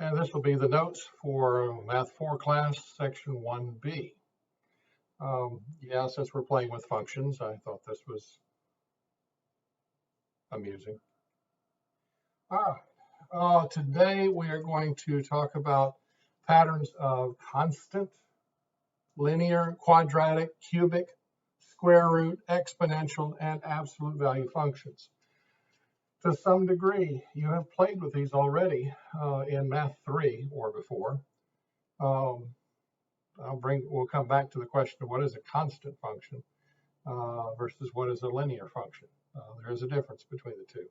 And this will be the notes for Math 4 class, section 1B. Yeah, since we're playing with functions, I thought this was amusing. Today we are going to talk about patterns of constant, linear, quadratic, cubic, square root, exponential, and absolute value functions. To some degree, you have played with these already in Math 3 or before. We'll come back to the question of what is a constant function versus what is a linear function. There is a difference between the two.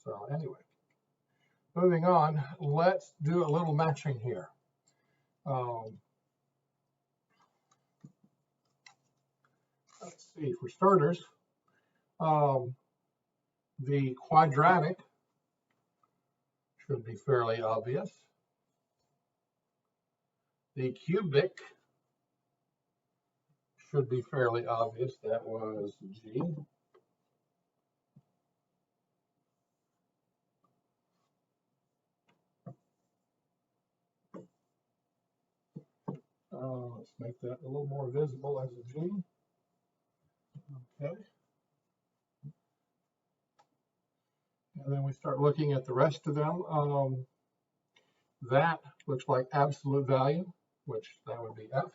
So anyway, moving on, let's do a little matching here. Let's see, for starters, the quadratic should be fairly obvious. The cubic should be fairly obvious. That was G. Let's make that a little more visible as a G. Okay. And then we start looking at the rest of them. That looks like absolute value, which that would be F.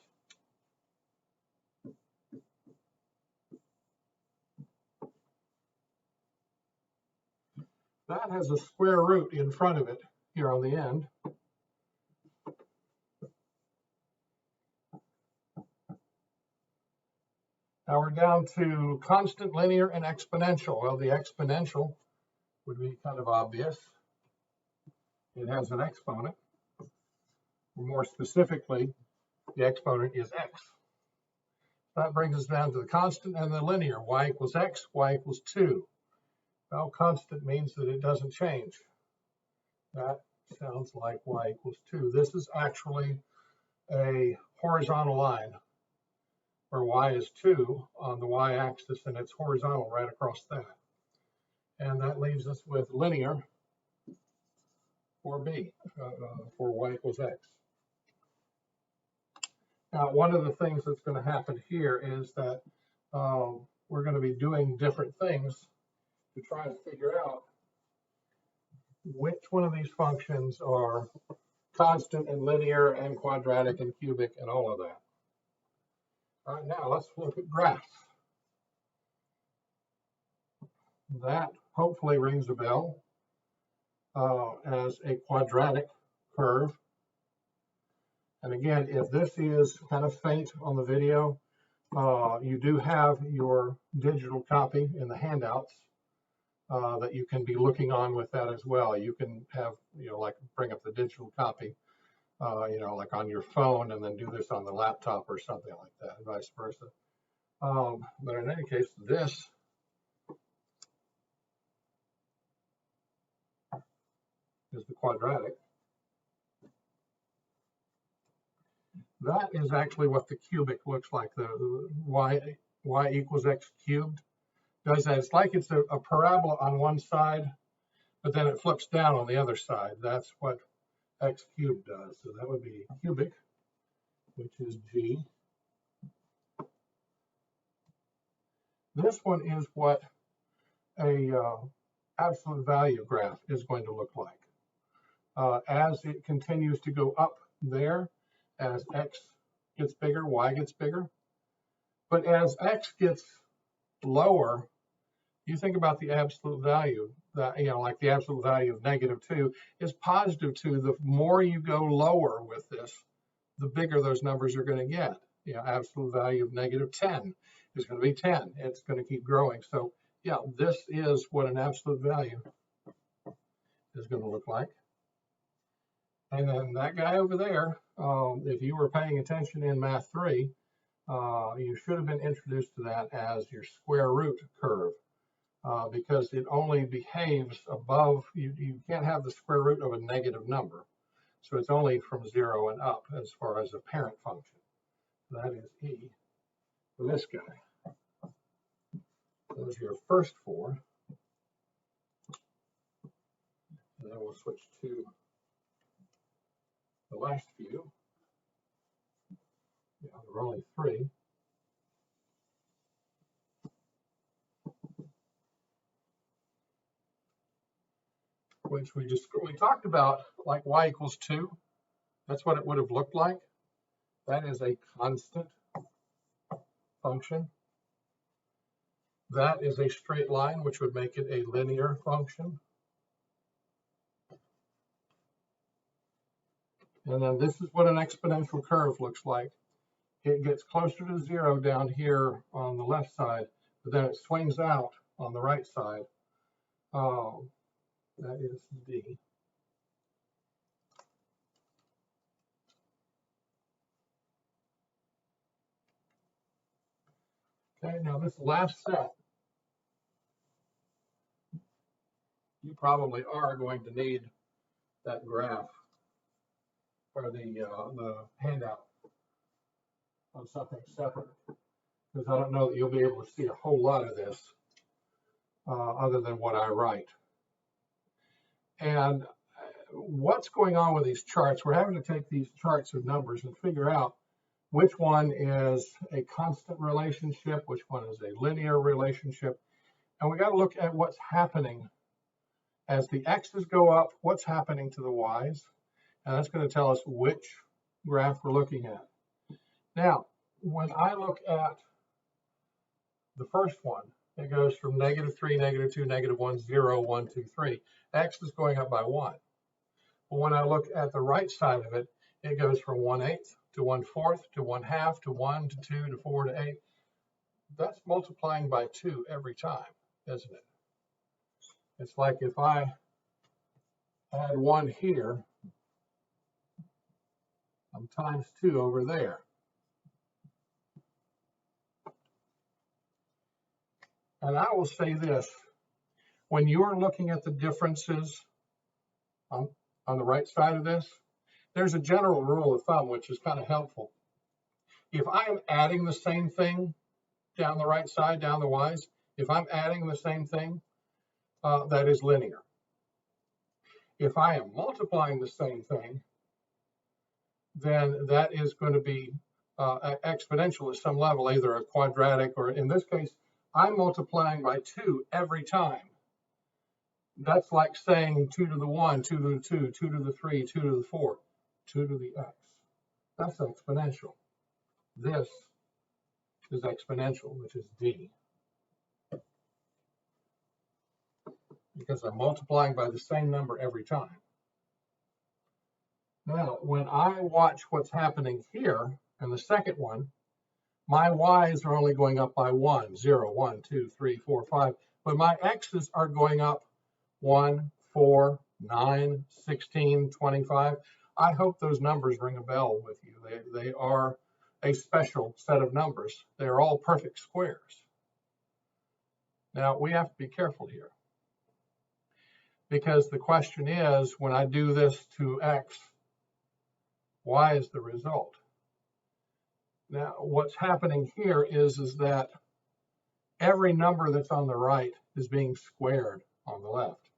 That has a square root in front of it here on the end. Now we're down to constant, linear, and exponential. Well, the exponential would be kind of obvious. It has an exponent. More specifically, the exponent is x. That brings us down to the constant and the linear. Y equals x, y equals 2. Well, constant means that it doesn't change. That sounds like y equals 2. This is actually a horizontal line where y is 2 on the y-axis, and it's horizontal right across that. And that leaves us with linear for B, for y equals x. Now, one of the things that's going to happen here is that we're going to be doing different things to try to figure out which one of these functions are constant and linear and quadratic and cubic and all of that. All right, now let's look at graphs. That hopefully rings a bell as a quadratic curve. And again, if this is kind of faint on the video, you do have your digital copy in the handouts that you can be looking on with that as well. You can have, like bring up the digital copy, like on your phone and then do this on the laptop or something like that, vice versa. But in any case, this is the quadratic. That is actually what the cubic looks like. The y equals x cubed does that. It's like it's a parabola on one side, but then it flips down on the other side. That's what x cubed does. So that would be cubic, which is G. This one is what a absolute value graph is going to look like. As it continues to go up there, as x gets bigger, y gets bigger. But as x gets lower, you think about the absolute value, that, like the absolute value of -2 is +2. The more you go lower with this, the bigger those numbers are going to get. Absolute value of -10 is going to be 10. It's going to keep growing. So yeah, this is what an absolute value is going to look like. And then that guy over there, if you were paying attention in Math 3, you should have been introduced to that as your square root curve, because it only behaves above, you can't have the square root of a negative number. So it's only from 0 and up as far as a parent function. That is E for this guy. Those are your first 4. And then we'll switch to the last few. Yeah, there were only 3. Which we talked about, like y equals 2. That's what it would have looked like. That is a constant function. That is a straight line, which would make it a linear function. And then this is what an exponential curve looks like. It gets closer to 0 down here on the left side, but then it swings out on the right side. That is D. Okay, now this last set, you probably are going to need that graph or the handout on something separate, because I don't know that you'll be able to see a whole lot of this other than what I write. And what's going on with these charts? We're having to take these charts of numbers and figure out which one is a constant relationship, which one is a linear relationship. And we got to look at what's happening as the x's go up, what's happening to the y's. And that's going to tell us which graph we're looking at. Now, when I look at the first one, it goes from -3, -2, -1, 0, 1, 2, 3. X is going up by 1. But when I look at the right side of it, it goes from 1/8 to 1/4 to 1/2 to 1 to 2 to 4 to 8. That's multiplying by 2 every time, isn't it? It's like if I add 1 here, I'm times 2 over there. And I will say this, when you're looking at the differences on the right side of this, there's a general rule of thumb which is kind of helpful. If I am adding the same thing down the right side, down the y's, if I'm adding the same thing, that is linear. If I am multiplying the same thing, then that is going to be exponential at some level, either a quadratic, or in this case, I'm multiplying by 2 every time. That's like saying 2 to the 1, 2 to the 2, 2 to the 3, 2 to the 4, 2 to the x. That's exponential. This is exponential, which is D. Because I'm multiplying by the same number every time. Now, when I watch what's happening here in the second one, my y's are only going up by 1, 0, 1, 2, 3, 4, 5, but my x's are going up 1, 4, 9, 16, 25. I hope those numbers ring a bell with you. They are a special set of numbers. They're all perfect squares. Now, we have to be careful here, because the question is, when I do this to x, y is the result. Now, what's happening here is that every number that's on the right is being squared on the left.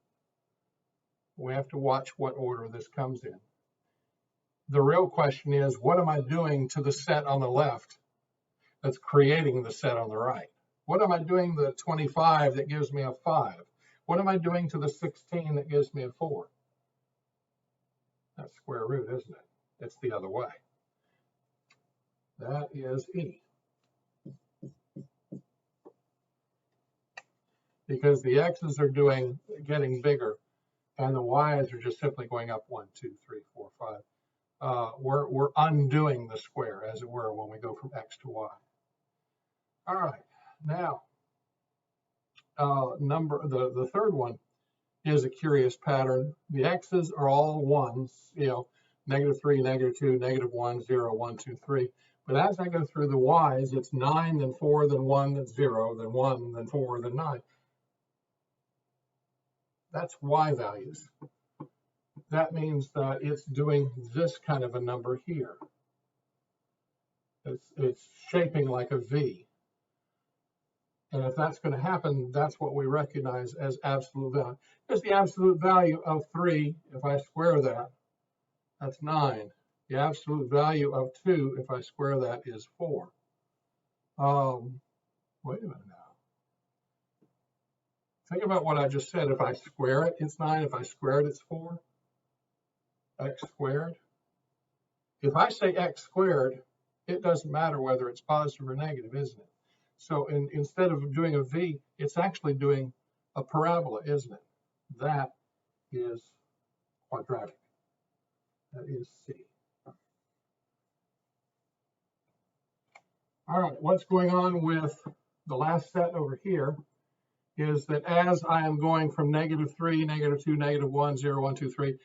We have to watch what order this comes in. The real question is, what am I doing to the set on the left that's creating the set on the right? What am I doing to the 25 that gives me a 5? What am I doing to the 16 that gives me a 4? That's square root, isn't it? It's the other way. That is E. Because the x's are getting bigger, and the y's are just simply going up 1, 2, 3, 4, 5. We're undoing the square, as it were, when we go from x to y. All right, now the third one is a curious pattern. The x's are all 1s, -3, -2, -1, 0, 1, 2, 3. But as I go through the y's, it's 9, then 4, then 1, then 0, then 1, then 4, then 9. That's y values. That means that it's doing this kind of a number here. It's shaping like a V. And if that's going to happen, that's what we recognize as absolute value. Because the absolute value of 3, if I square that, that's 9. The absolute value of 2, if I square that, is 4. Wait a minute now. Think about what I just said. If I square it, it's 9. If I square it, it's 4. X squared. If I say x squared, it doesn't matter whether it's positive or negative, isn't it? So instead of doing a v, it's actually doing a parabola, isn't it? That is quadratic. That is C. All right, what's going on with the last set over here is that as I am going from -3, -2, -1, 0, 1, 2, 3,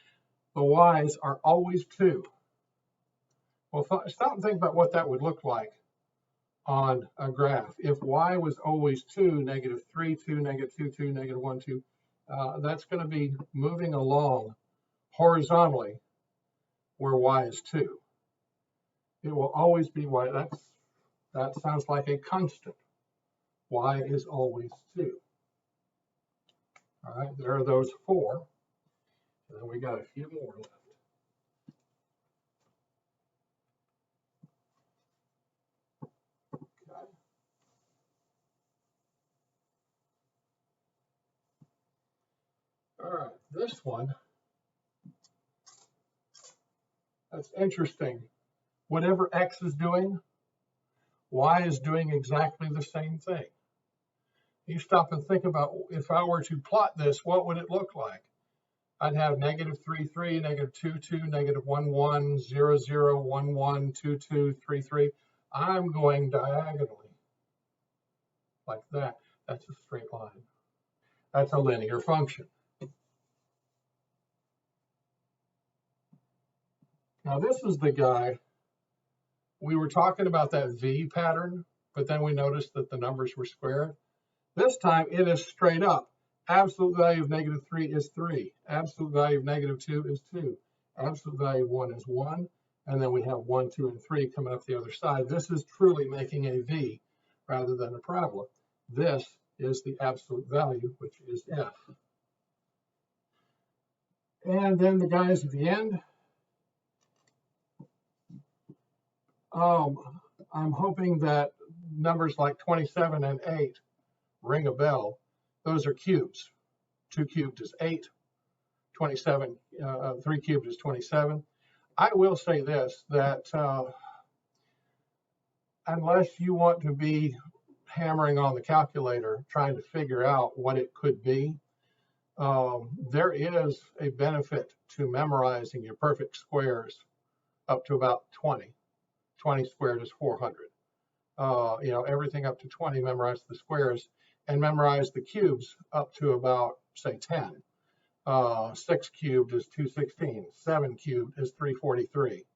the y's are always 2. Well, stop and think about what that would look like on a graph. If y was always 2, -3, 2, -2, 2, -1, 2, that's going to be moving along horizontally where y is 2. It will always be y. That sounds like a constant. Y is always 2. All right, there are those 4. And then we got a few more left. Okay. All right, this one, that's interesting. Whatever x is doing, y is doing exactly the same thing. You stop and think about, if I were to plot this, what would it look like? I'd have -3, 3, -2, 2, -1, 1, 0, 0, 1, 1, 2, 2, 3, 3. I'm going diagonally like that. That's a straight line. That's a linear function. Now this is the guy, we were talking about that V pattern, but then we noticed that the numbers were squared. This time it is straight up. Absolute value of -3 is 3. Absolute value of -2 is 2. Absolute value of 1 is 1. And then we have 1, 2, and 3 coming up the other side. This is truly making a V rather than a parabola. This is the absolute value, which is F. And then the guys at the end. I'm hoping that numbers like 27 and 8 ring a bell. Those are cubes. 2 cubed is 8. 27, 3 cubed is 27. I will say this, that unless you want to be hammering on the calculator trying to figure out what it could be, there is a benefit to memorizing your perfect squares up to about 20. 20 squared is 400. Everything up to 20, memorize the squares, and memorize the cubes up to about, say, 10. 6 cubed is 216. 7 cubed is 343,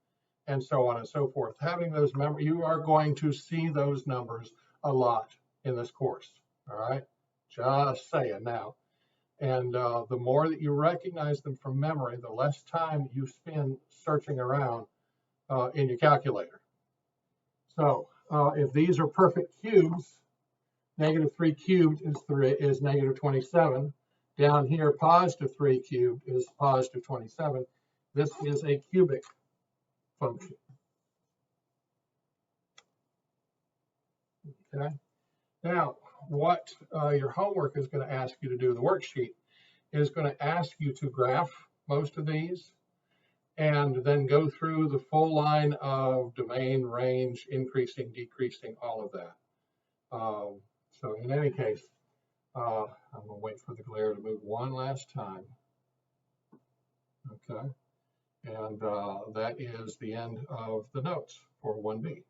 and so on and so forth. Having those you are going to see those numbers a lot in this course. All right, just saying now. And the more that you recognize them from memory, the less time you spend searching around in your calculator. So if these are perfect cubes, -3 cubed is -27. Down here, +3 cubed is +27. This is a cubic function. Okay. Now, what your homework is going to ask you to do, the worksheet, is going to ask you to graph most of these and then go through the full line of domain, range, increasing, decreasing, all of that. So in any case, I'm going to wait for the glare to move one last time. Okay. And that is the end of the notes for 1B.